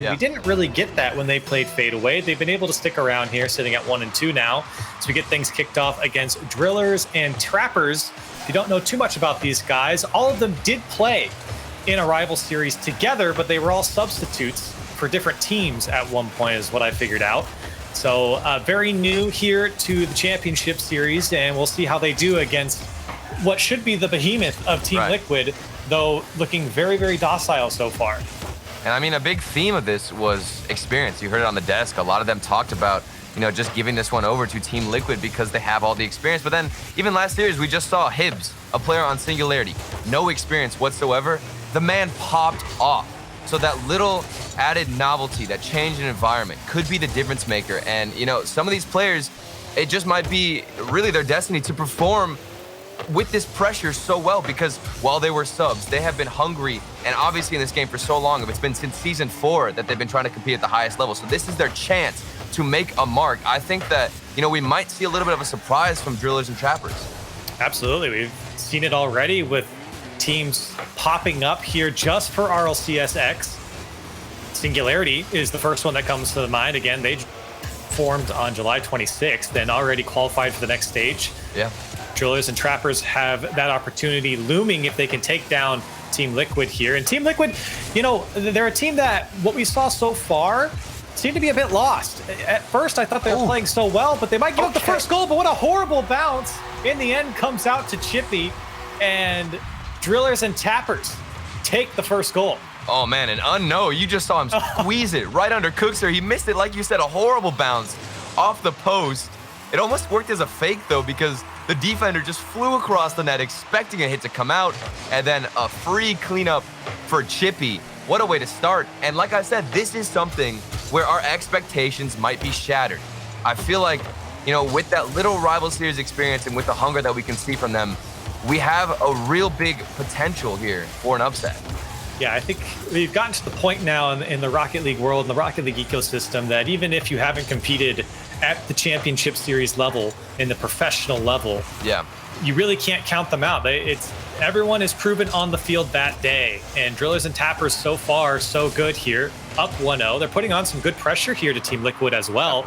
Yeah. We didn't really get that when they played Fade Away. They've been able to stick around here, sitting at 1-2 now. So we get things kicked off against Drillers and Trappers. If you don't know too much about these guys, all of them did play in a rival series together, but they were all substitutes for different teams at one point, is what I figured out. So very new here to the championship series, and we'll see how they do against what should be the behemoth of Team Liquid, though looking very, very docile so far. And I mean, a big theme of this was experience. You heard it on the desk. A lot of them talked about, you know, just giving this one over to Team Liquid because they have all the experience. But then even last series, we just saw Hibbs, a player on Singularity, no experience whatsoever. The man popped off. So that little added novelty, that change in environment could be the difference maker. And, you know, some of these players, it just might be really their destiny to perform with this pressure so well, because while they were subs, they have been hungry and obviously in this game for so long. It's been since season 4 that they've been trying to compete at the highest level. So this is their chance to make a mark. I think that, you know, we might see a little bit of a surprise from Drillers and Trappers. Absolutely. We've seen it already with teams popping up here just for RLCS X. Singularity is the first one that comes to the mind. Again, they formed on July 26th and already qualified for the next stage. Yeah. Drillers and Trappers have that opportunity looming if they can take down Team Liquid here. And Team Liquid, you know, they're a team that what we saw so far seemed to be a bit lost. At first, I thought they were playing so well, but they might give up the first goal, but what a horrible bounce. In the end, comes out to Chippy, and Drillers and Trappers take the first goal. Oh, man, and Unknown, you just saw him squeeze it right under Cookster. He missed it, like you said, a horrible bounce off the post. It almost worked as a fake, though, because the defender just flew across the net expecting a hit to come out, and then a free cleanup for Chippy. What a way to start. And like I said, this is something where our expectations might be shattered. I feel like, you know, with that little rival series experience and with the hunger that we can see from them, we have a real big potential here for an upset. Yeah, I think we've gotten to the point now in the Rocket League world, in the Rocket League ecosystem, that even if you haven't competed at the championship series level, in the professional level, you really can't count them out. Everyone is proven on the field that day, and Drillers and Trappers so far so good here, up 1-0. They're putting on some good pressure here to Team Liquid as well.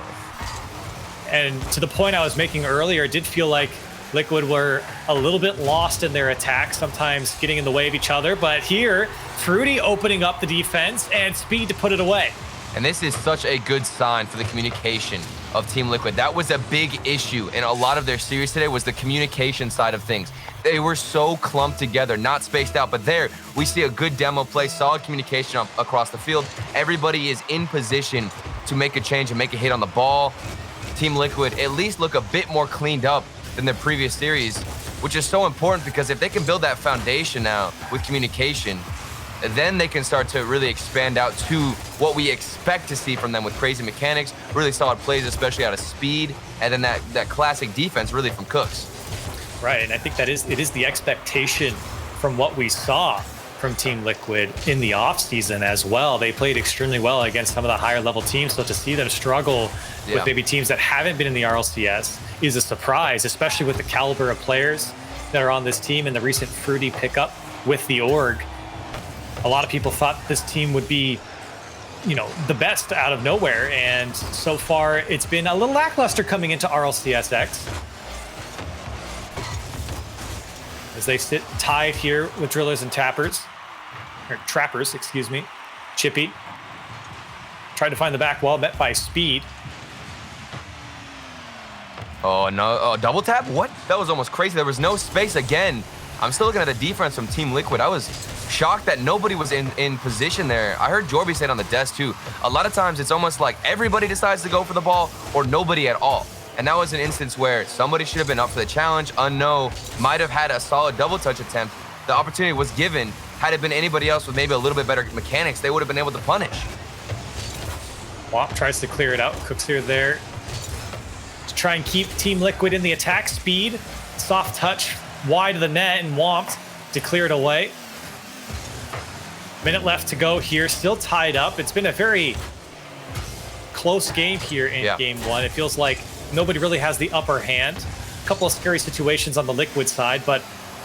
And to the point I was making earlier, it did feel like Liquid were a little bit lost in their attack, sometimes getting in the way of each other. But here, Fruity opening up the defense and Speed to put it away. And this is such a good sign for the communication of Team Liquid. That was a big issue in a lot of their series today, was the communication side of things. They were so clumped together, not spaced out. But there, we see a good demo play, solid communication across the field. Everybody is in position to make a change and make a hit on the ball. Team Liquid at least look a bit more cleaned up than their previous series, which is so important, because if they can build that foundation now with communication, then they can start to really expand out to what we expect to see from them with crazy mechanics, really solid plays, especially out of Speed, and then that classic defense really from Cooks. Right, and I think it is the expectation from what we saw from Team Liquid in the offseason as well. They played extremely well against some of the higher level teams, so to see them struggle with maybe teams that haven't been in the RLCS is a surprise, especially with the caliber of players that are on this team and the recent Fruity pickup with the org. A lot of people thought this team would be, you know, the best out of nowhere, and so far it's been a little lackluster coming into RLCSX. As they sit tied here with Drillers and Trappers, excuse me. Chippy tried to find the back wall, met by Speed. Oh, no. Double tap? What? That was almost crazy. There was no space again. I'm still looking at the defense from Team Liquid. I was shocked that nobody was in position there. I heard Jorby say it on the desk, too. A lot of times, it's almost like everybody decides to go for the ball or nobody at all. And that was an instance where somebody should have been up for the challenge. Unknown might have had a solid double touch attempt. The opportunity was given. Had it been anybody else with maybe a little bit better mechanics, they would have been able to punish. Womp tries to clear it out. Cooks here there to try and keep Team Liquid in the attack. Speed, soft touch, wide of the net, and Womp to clear it away. Minute left to go here, still tied up. It's been a very close game here in game one. It feels like nobody really has the upper hand. A couple of scary situations on the Liquid side, but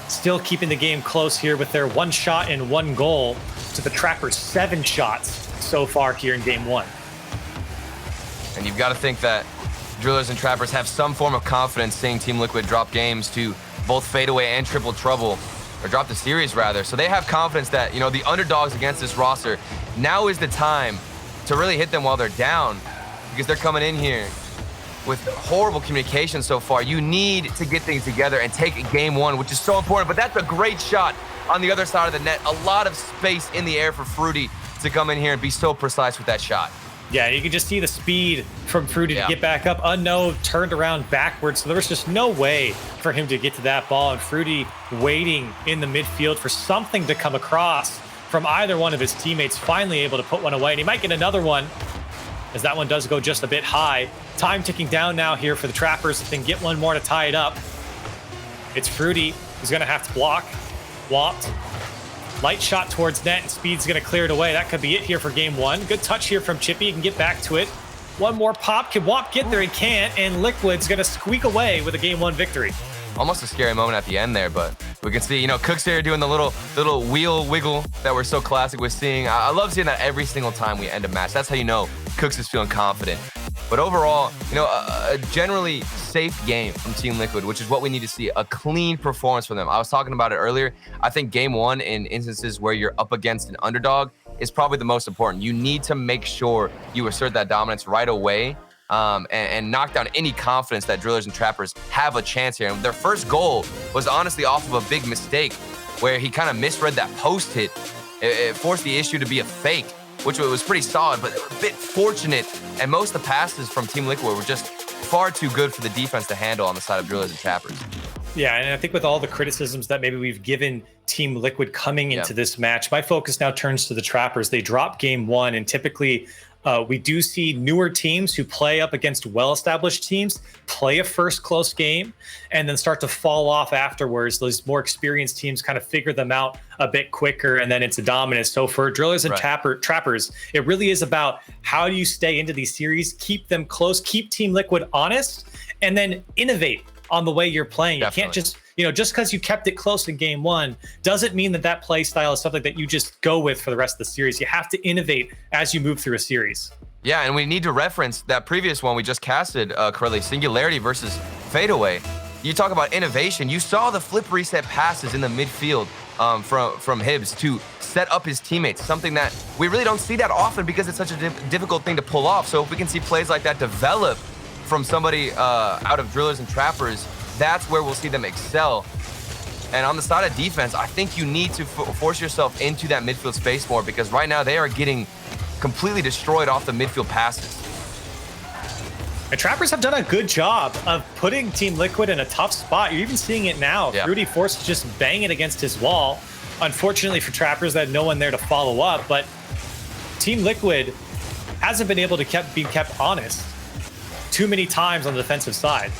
still keeping the game close here with their 1 shot and 1 goal to the Trappers' 7 shots so far here in game one. And you've got to think that Drillers and Trappers have some form of confidence seeing Team Liquid drop games to both Fadeaway and Triple Trouble, or drop the series rather. So they have confidence that, you know, the underdogs against this roster, now is the time to really hit them while they're down, because they're coming in here with horrible communication so far. You need to get things together and take game one, which is so important. But that's a great shot on the other side of the net. A lot of space in the air for Fruity to come in here and be so precise with that shot. Yeah, you can just see the speed from Fruity to get back up. Unknown turned around backwards, so there was just no way for him to get to that ball. And Fruity waiting in the midfield for something to come across from either one of his teammates, finally able to put one away. And he might get another one, as that one does go just a bit high. Time ticking down now here for the Trappers if they can get one more to tie it up. It's Fruity who's going to have to block. Whopped. Light shot towards net, and Speed's going to clear it away. That could be it here for game one. Good touch here from Chippy. He can get back to it. One more pop. Can Womp get there? He can't, and Liquid's going to squeak away with a game one victory. Almost a scary moment at the end there, but we can see, you know, Cook's here doing the little wheel wiggle that we're so classic with seeing. I love seeing that every single time we end a match. That's how you know Cooks is feeling confident. But overall, you know, a generally safe game from Team Liquid, which is what we need to see, a clean performance from them. I was talking about it earlier. I think game one, in instances where you're up against an underdog, is probably the most important. You need to make sure you assert that dominance right away, and knock down any confidence that Drillers and Trappers have a chance here. And their first goal was honestly off of a big mistake where he kind of misread that post hit. It forced the issue to be a fake, which was pretty solid, but a bit fortunate. And most of the passes from Team Liquid were just far too good for the defense to handle on the side of Drillers and Trappers. Yeah, and I think with all the criticisms that maybe we've given Team Liquid coming into this match, my focus now turns to the Trappers. They drop game one, and typically we do see newer teams who play up against well-established teams play a first close game and then start to fall off afterwards. Those more experienced teams kind of figure them out a bit quicker, and then it's a dominance. So for Drillers and Trappers, it really is about how do you stay into these series, keep them close, keep Team Liquid honest, and then innovate on the way you're playing. Definitely. You can't just, you know, just because you kept it close in game one doesn't mean that that play style is something that you just go with for the rest of the series. You have to innovate as you move through a series. Yeah, and we need to reference that previous one we just casted, Corelli, Singularity versus Fadeaway. You talk about innovation. You saw the flip reset passes in the midfield from Hibbs to set up his teammates, something that we really don't see that often because it's such a difficult thing to pull off. So if we can see plays like that develop from somebody out of Drillers and Trappers, that's where we'll see them excel. And on the side of defense, I think you need to force yourself into that midfield space more, because right now they are getting completely destroyed off the midfield passes. And Trappers have done a good job of putting Team Liquid in a tough spot. You're even seeing it now. Yeah. Fruity forced to just bang it against his wall. Unfortunately for Trappers, they had no one there to follow up, but Team Liquid hasn't been able to be kept honest too many times on the defensive side.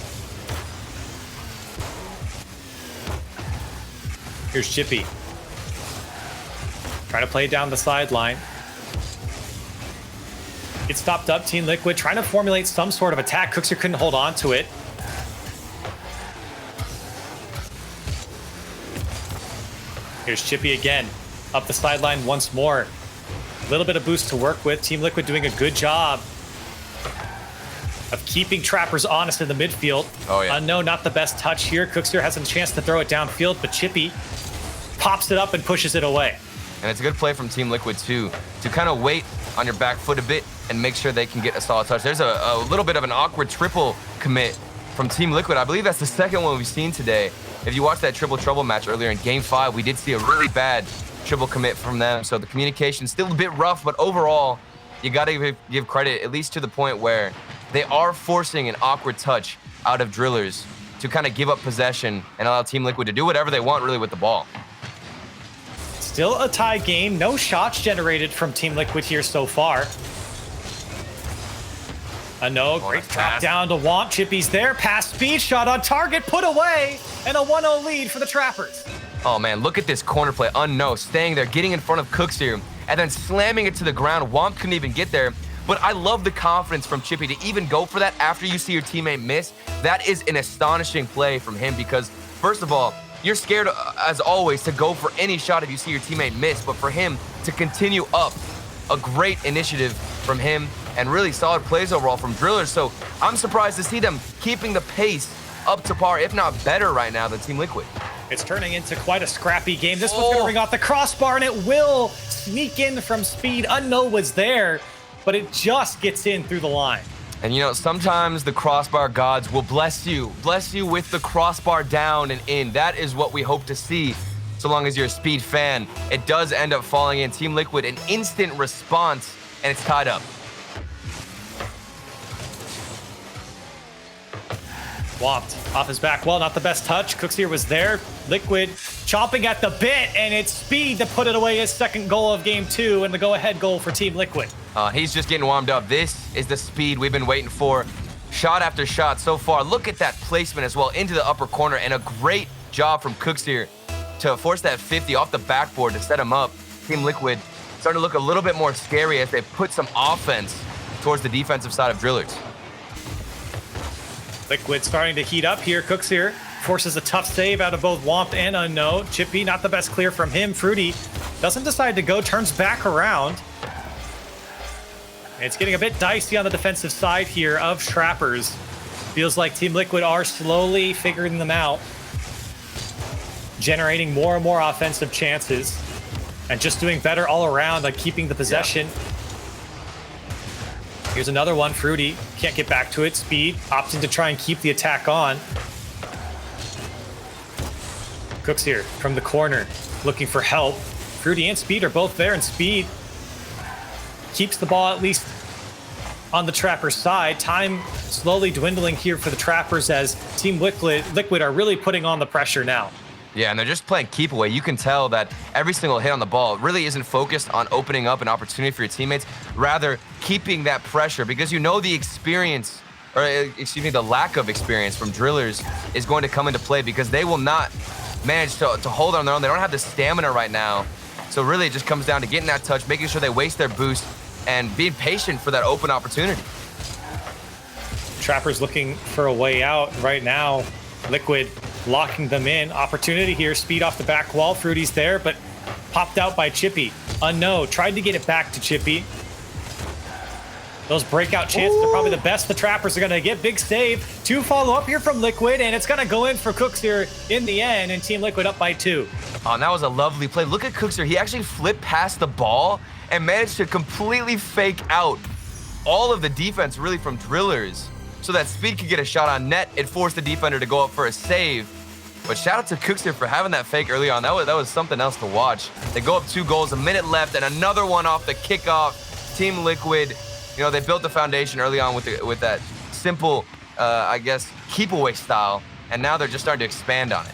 Here's Chippy. Trying to play it down the sideline. It's stopped up. Team Liquid trying to formulate some sort of attack. Cookser couldn't hold on to it. Here's Chippy again. Up the sideline once more. A little bit of boost to work with. Team Liquid doing a good job of keeping Trappers honest in the midfield. Oh, yeah. Unknown, not the best touch here. Cookster has a chance to throw it downfield, but Chippy pops it up and pushes it away. And it's a good play from Team Liquid, too, to kind of wait on your back foot a bit and make sure they can get a solid touch. There's a little bit of an awkward triple commit from Team Liquid. I believe that's the second one we've seen today. If you watched that Triple Trouble match earlier in Game 5, we did see a really bad triple commit from them. So the communication's still a bit rough, but overall, you got to give credit, at least to the point where they are forcing an awkward touch out of Drillers to kind of give up possession and allow Team Liquid to do whatever they want really with the ball. Still a tie game. No shots generated from Team Liquid here so far. No, great drop down to Womp. Chippy's there. Pass speed, shot on target, put away, and a 1-0 lead for the Trappers. Oh man, look at this corner play. Unknown, staying there, getting in front of Cooks here, and then slamming it to the ground. Womp couldn't even get there. But I love the confidence from Chippy to even go for that after you see your teammate miss. That is an astonishing play from him, because first of all, you're scared, as always, to go for any shot if you see your teammate miss. But for him to continue up a great initiative from him and really solid plays overall from Drillers. So I'm surprised to see them keeping the pace up to par, if not better right now than Team Liquid. It's turning into quite a scrappy game. This one's gonna bring out the crossbar, and it will sneak in from Speed. Unknown was there, but it just gets in through the line. And you know, sometimes the crossbar gods will bless you with the crossbar down and in. That is what we hope to see, so long as you're a Speed fan. It does end up falling in. Team Liquid, an instant response, and it's tied up. Whomped off his back well, not the best touch. Cooksier was there. Liquid chomping at the bit, and it's Speed to put it away, his second goal of game 2 and the go-ahead goal for Team Liquid. He's just getting warmed up. This is the Speed we've been waiting for. Shot after shot so far. Look at that placement as well into the upper corner, and a great job from Cooksier to force that 50 off the backboard to set him up. Team Liquid starting to look a little bit more scary as they put some offense towards the defensive side of Drillers. Liquid starting to heat up here. Cooksier forces a tough save out of both Womp and Unknown. Chippy, not the best clear from him. Fruity doesn't decide to go, turns back around. It's getting a bit dicey on the defensive side here of Trappers. Feels like Team Liquid are slowly figuring them out, generating more and more offensive chances, and just doing better all around on keeping the possession. Yeah. Here's another one. Fruity can't get back to it. Speed opting to try and keep the attack on. Cooksier from the corner looking for help. Fruity and Speed are both there, and Speed keeps the ball at least on the Trappers side. Time slowly dwindling here for the Trappers as Team Liquid are really putting on the pressure now. Yeah, and they're just playing keep away. You can tell that every single hit on the ball really isn't focused on opening up an opportunity for your teammates, rather keeping that pressure, because you know the experience, or excuse me, the lack of experience from Drillers is going to come into play, because they will not manage to hold on their own. They don't have the stamina right now. So really it just comes down to getting that touch, making sure they waste their boost, and being patient for that open opportunity. Trappers looking for a way out right now. Liquid locking them in. Opportunity here. Speed off the back wall. Fruity's there, but popped out by Chippy. Unknown tried to get it back to Chippy. Those breakout chances are probably the best the Trappers are going to get. Big save. 2 follow up here from Liquid, and it's going to go in for Cooksier in the end, and Team Liquid up by 2. Oh, and that was a lovely play. Look at Cooksier. He actually flipped past the ball and managed to completely fake out all of the defense really from Drillers so that Speed could get a shot on net. It forced the defender to go up for a save. But shout out to Cooksier for having that fake early on. That was something else to watch. They go up 2 goals, a minute left, and another one off the kickoff. Team Liquid, you know, they built the foundation early on with that simple, I guess, keep away style, and now they're just starting to expand on it.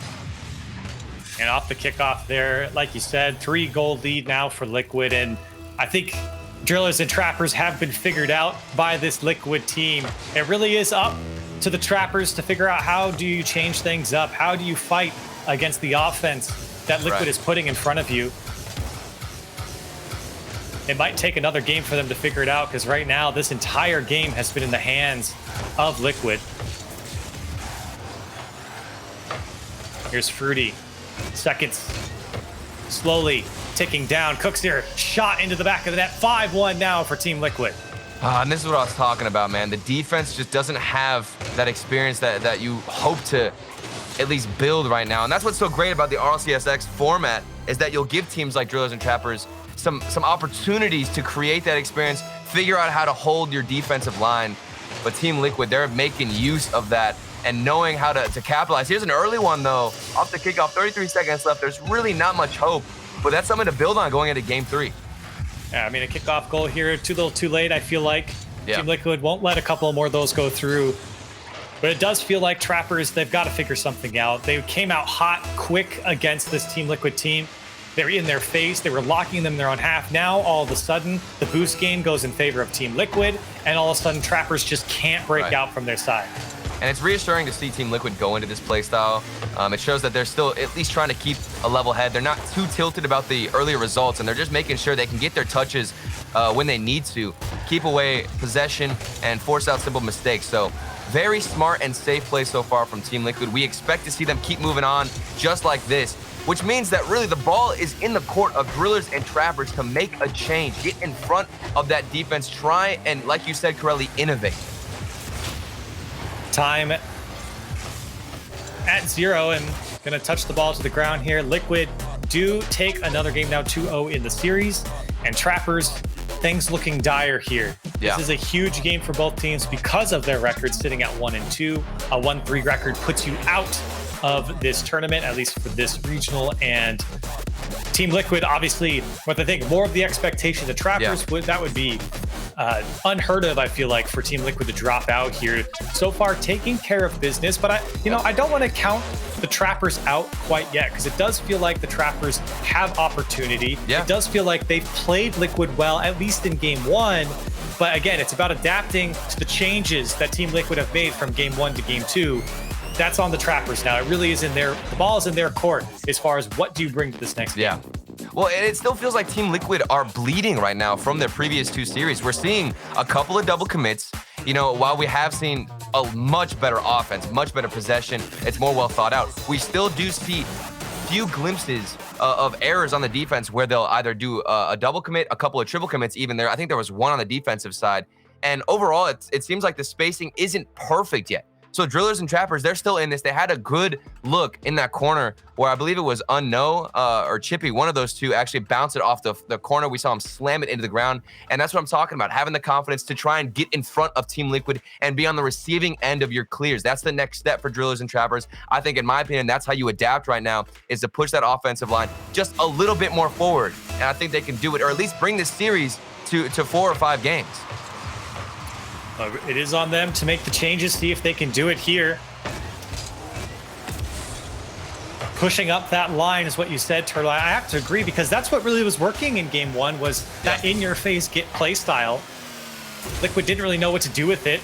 And off the kickoff there, like you said, 3-goal lead now for Liquid, and I think Drillers and Trappers have been figured out by this Liquid team. It really is up to the Trappers to figure out how do you change things up? How do you fight against the offense that Liquid is putting in front of you? It might take another game for them to figure it out, because right now this entire game has been in the hands of Liquid. Here's Fruity. Seconds slowly ticking down. Cooksier shot into the back of the net. 5-1 now for Team Liquid. And this is what I was talking about, man. The defense just doesn't have that experience that you hope to at least build right now. And that's what's so great about the RLCS format, is that you'll give teams like Drillers and Trappers some opportunities to create that experience, figure out how to hold your defensive line. But Team Liquid, they're making use of that and knowing how to capitalize. Here's an early one, though. Off the kickoff, 33 seconds left. There's really not much hope, but that's something to build on going into game 3. Yeah, I mean, a kickoff goal here, too little too late, I feel like. Yeah. Team Liquid won't let a couple more of those go through. But it does feel like Trappers, they've got to figure something out. They came out hot, quick against this Team Liquid team. They were in their face. They were locking them in their own half. Now, all of a sudden, the boost game goes in favor of Team Liquid, and all of a sudden, Trappers just can't break out from their side. And it's reassuring to see Team Liquid go into this play style. It shows that they're still at least trying to keep a level head. They're not too tilted about the earlier results, and they're just making sure they can get their touches when they need to, keep away possession, and force out simple mistakes. So very smart and safe play so far from Team Liquid. We expect to see them keep moving on just like this. which means that really the ball is in the court of Drillers and Trappers to make a change, get in front of that defense, try and, like you said, Corelli, innovate. Time at 0 and gonna touch the ball to the ground here. Liquid do take another game now, 2-0 in the series, and Trappers, things looking dire here. Yeah. This is a huge game for both teams because of their records sitting at 1-2. A 1-3 record puts you out of this tournament, at least for this regional. And Team Liquid, obviously, what I think more of the expectation, the Trappers that would be unheard of, I feel like, for Team Liquid to drop out here. So far, taking care of business, but I don't want to count the Trappers out quite yet, because it does feel like the Trappers have opportunity. Yeah. It does feel like they've played Liquid well, at least in game 1. But again, it's about adapting to the changes that Team Liquid have made from game 1 to game 2. That's on the Trappers now. It really is the ball is in their court as far as what do you bring to this next game. Yeah. Well, it still feels like Team Liquid are bleeding right now from their previous 2 series. We're seeing a couple of double commits. You know, while we have seen a much better offense, much better possession, it's more well thought out, we still do see few glimpses of errors on the defense where they'll either do a double commit, a couple of triple commits even there. I think there was one on the defensive side. And overall, it seems like the spacing isn't perfect yet. So Drillers and Trappers, they're still in this. They had a good look in that corner where I believe it was Unknown or Chippy, one of those two actually bounced it off the corner. We saw him slam it into the ground. And that's what I'm talking about, having the confidence to try and get in front of Team Liquid and be on the receiving end of your clears. That's the next step for Drillers and Trappers. I think, in my opinion, that's how you adapt right now, is to push that offensive line just a little bit more forward. And I think they can do it, or at least bring this series to 4 or 5 games. It is on them to make the changes, see if they can do it here. Pushing up that line is what you said, Turtle. I have to agree, because that's what really was working in game 1, was that in-your-face get play style. Liquid didn't really know what to do with it,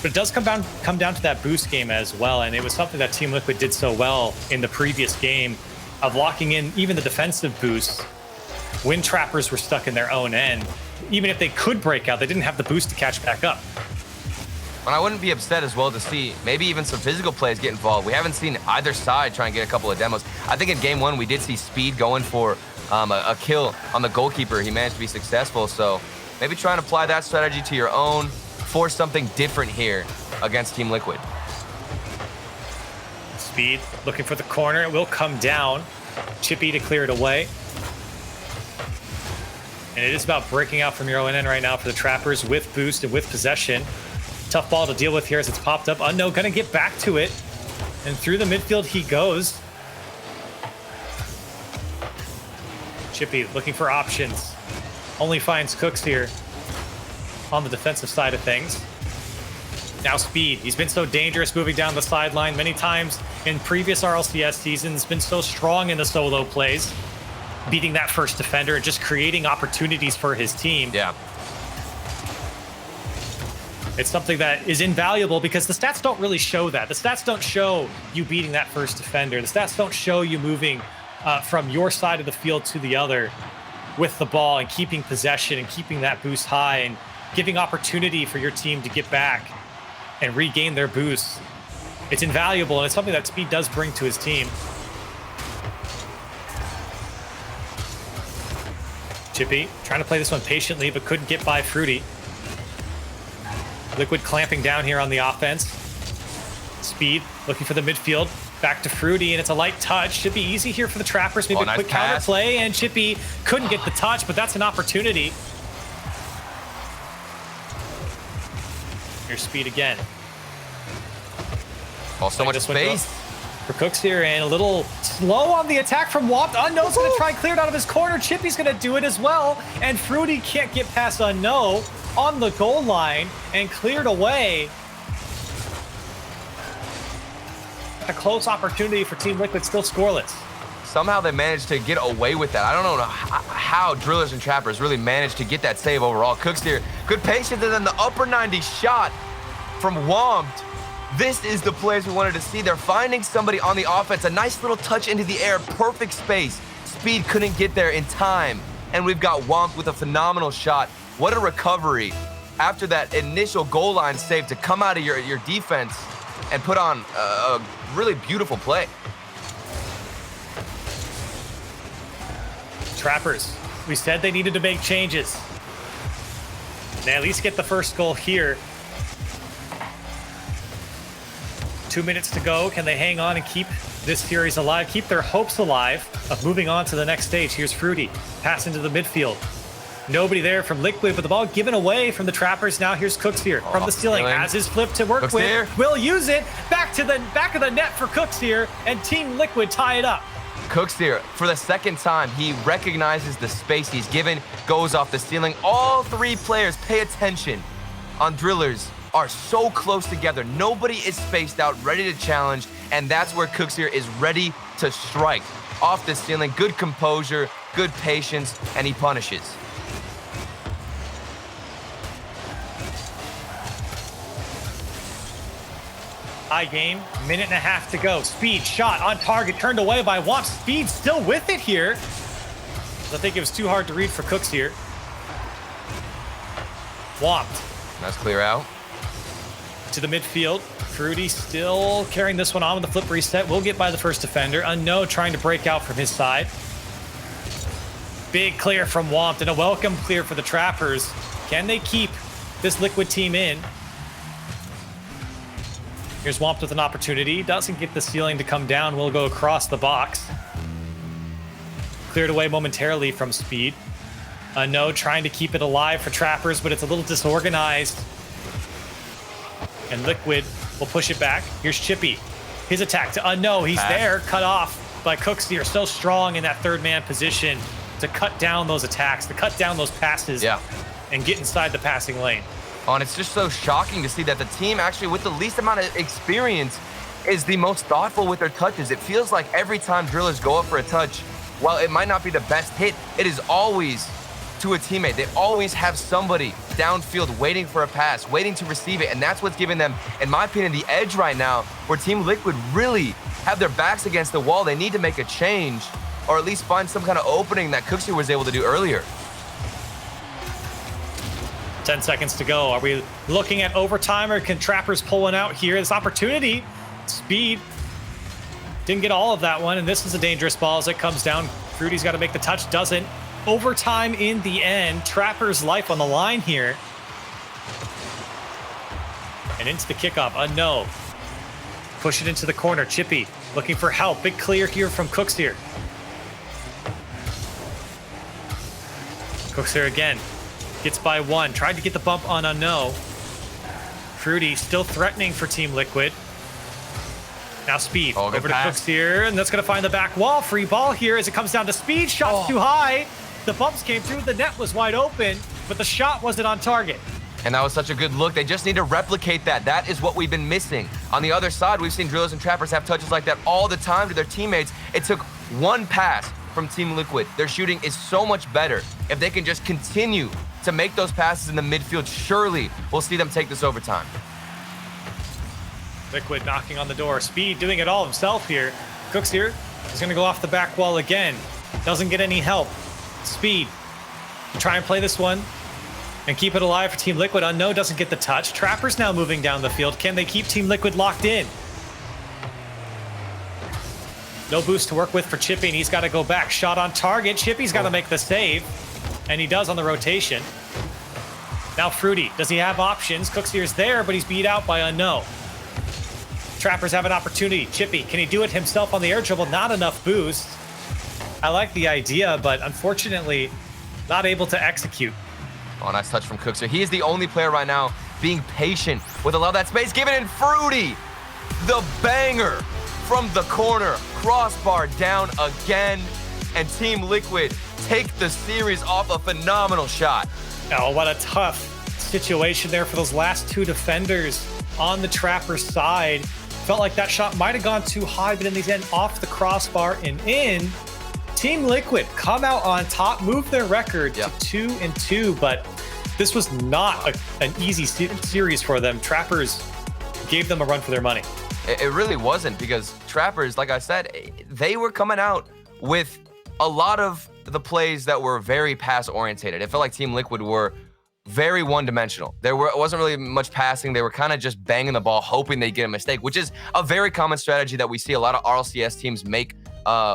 but it does come down to that boost game as well, and it was something that Team Liquid did so well in the previous game of locking in even the defensive boosts when Trappers were stuck in their own end. Even if they could break out, they didn't have the boost to catch back up. And I wouldn't be upset as well to see maybe even some physical plays get involved. We haven't seen either side try and get a couple of demos. I think in game 1, we did see Speed going for a kill on the goalkeeper. He managed to be successful. So maybe try and apply that strategy to your own, force something different here against Team Liquid. Speed looking for the corner. It will come down. Chippy to clear it away. And it is about breaking out from your own end right now for the Trappers with boost and with possession. Tough ball to deal with here as it's popped up. Unknown gonna get back to it. And through the midfield he goes. Chippy looking for options. Only finds Cooks here on the defensive side of things. Now Speed, he's been so dangerous moving down the sideline many times in previous RLCS seasons, been so strong in the solo plays, beating that first defender and just creating opportunities for his team. Yeah. It's something that is invaluable because the stats don't really show that. The stats don't show you beating that first defender. The stats don't show you moving from your side of the field to the other with the ball and keeping possession and keeping that boost high and giving opportunity for your team to get back and regain their boost. It's invaluable, and it's something that Speed does bring to his team. Chippy trying to play this one patiently, but couldn't get by Fruity. Liquid clamping down here on the offense. Speed looking for the midfield. Back to Fruity, and it's a light touch. Should be easy here for the Trappers. Maybe a quick counter play, and Chippy couldn't get the touch, but that's an opportunity. Here's Speed again. Oh, so much space for Cooks here, and a little slow on the attack from Womp. Unknown's going to try and clear it out of his corner. Chippy's going to do it as well, and Fruity can't get past Unknown on the goal line and cleared away. A close opportunity for Team Liquid, still scoreless. Somehow they managed to get away with that. I don't know how Drillers and Trappers really managed to get that save overall. Cooks here, good patience, and then the upper 90 shot from Womp. This is the plays we wanted to see. They're finding somebody on the offense, a nice little touch into the air, perfect space. Speed couldn't get there in time, and we've got Womp with a phenomenal shot. What a recovery after that initial goal line save to come out of your defense and put on a really beautiful play. Trappers, we said they needed to make changes. They at least get the first goal here. 2 minutes to go. Can they hang on and keep this series alive? Keep their hopes alive of moving on to the next stage. Here's Fruity. Pass into the midfield. Nobody there from Liquid, but the ball given away from the Trappers. Now here's Cooks here from the ceiling. Has his flip to work with. Will use it. Back of the net for Cooks here, and Team Liquid tie it up. Cooks here, for the second time, he recognizes the space he's given, goes off the ceiling. All three players, pay attention, on Drillers are so close together. Nobody is spaced out, ready to challenge, and that's where Cooks here is ready to strike. Off the ceiling, good composure, good patience, and he punishes. High game, minute and a half to go. Speed shot on target, turned away by Womp. Speed still with it here. I think it was too hard to read for Cooks here. Womp. Nice clear out. To the midfield. Fruity still carrying this one on with the flip reset. Will get by the first defender. Unknown trying to break out from his side. Big clear from Womp and a welcome clear for the Trappers. Can they keep this Liquid team in? Here's Womp with an opportunity. Doesn't get the ceiling to come down. Will go across the box. Cleared away momentarily from Speed. No, trying to keep it alive for Trappers, but it's a little disorganized. And Liquid will push it back. Here's Chippy. His attack to no, he's there. Cut off by Cooks here. So strong in that third man position to cut down those attacks, to cut down those passes, and get inside the passing lane. Oh, and it's just so shocking to see that the team actually with the least amount of experience is the most thoughtful with their touches. It feels like every time Drillers go up for a touch, while it might not be the best hit, it is always to a teammate. They always have somebody downfield waiting for a pass, waiting to receive it, and that's what's giving them, in my opinion, the edge right now, where Team Liquid really have their backs against the wall. They need to make a change, or at least find some kind of opening that Cooksy was able to do earlier. 10 seconds to go. Are we looking at overtime, or can Trappers pull one out here? This opportunity. Speed didn't get all of that one, and this is a dangerous ball as it comes down. Fruity's got to make the touch, doesn't. Overtime in the end. Trappers' life on the line here. And into the kickoff. No. Push it into the corner. Chippy looking for help. Big clear here from Cooks here. Cooks here again. Gets by one. Tried to get the bump on no. Fruity still threatening for Team Liquid. Now Speed over to Cooks here, and that's going to find the back wall. Free ball here as it comes down to Speed. Shot too high. The bumps came through. The net was wide open, but the shot wasn't on target. And that was such a good look. They just need to replicate that. That is what we've been missing. On the other side, we've seen Drillers and Trappers have touches like that all the time to their teammates. It took one pass from Team Liquid. Their shooting is so much better. If they can just continue to make those passes in the midfield, surely we'll see them take this overtime. Liquid knocking on the door. Speed doing it all himself here. Cooks here is going to go off the back wall again. Doesn't get any help. Speed. Try and play this one and keep it alive for Team Liquid. Unknown doesn't get the touch. Trappers now moving down the field. Can they keep Team Liquid locked in? No boost to work with for Chippy, and he's got to go back. Shot on target. Chippy's got to make the save, and he does on the rotation. Now Fruity. Does he have options? Cooks here's there, but he's beat out by Unknown. Trappers have an opportunity. Chippy, can he do it himself on the air dribble? Not enough boost. I like the idea, but unfortunately, not able to execute. Oh, nice touch from Cooks here. He is the only player right now being patient with a lot of that space. Give it in, Fruity. The banger from the corner. Crossbar down again. And Team Liquid take the series off a phenomenal shot. Oh, what a tough situation there for those last two defenders on the Trappers side. Felt like that shot might have gone too high, but in the end, off the crossbar and in. Team Liquid come out on top, move their record to 2-2, but this was not an easy series for them. Trappers gave them a run for their money. It really wasn't, because Trappers, like I said, they were coming out with a lot of the plays that were very pass-orientated. It felt like Team Liquid were very one-dimensional. There wasn't really much passing. They were kind of just banging the ball, hoping they'd get a mistake, which is a very common strategy that we see a lot of RLCS teams make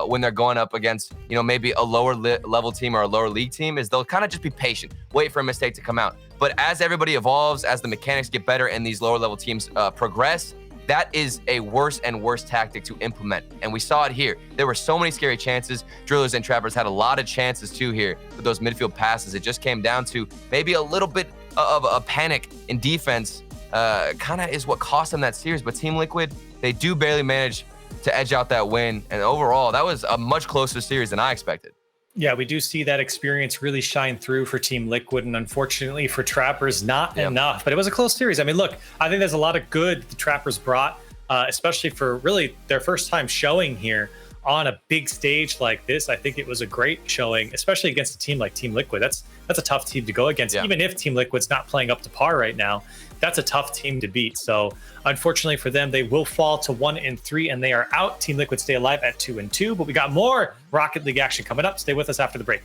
when they're going up against, you know, maybe a lower level team or a lower league team, is they'll kind of just be patient, wait for a mistake to come out. But as everybody evolves, as the mechanics get better and these lower level teams progress, that is a worse and worse tactic to implement. And we saw it here. There were so many scary chances. Drillers and Trappers had a lot of chances too here with those midfield passes. It just came down to maybe a little bit of a panic in defense, kind of is what cost them that series. But Team Liquid, they do barely manage to edge out that win. And overall, that was a much closer series than I expected. Yeah, we do see that experience really shine through for Team Liquid, and unfortunately for Trappers, not enough. But it was a close series. I mean, look, I think there's a lot of good the Trappers brought, especially for really their first time showing here on a big stage like this. I think it was a great showing, especially against a team like Team Liquid. That's a tough team to go against. Even if Team Liquid's not playing up to par right now, that's a tough team to beat. So unfortunately for them, they will fall to 1-3 and they are out. Team Liquid stay alive at 2-2, but we got more Rocket League action coming up. Stay with us after the break.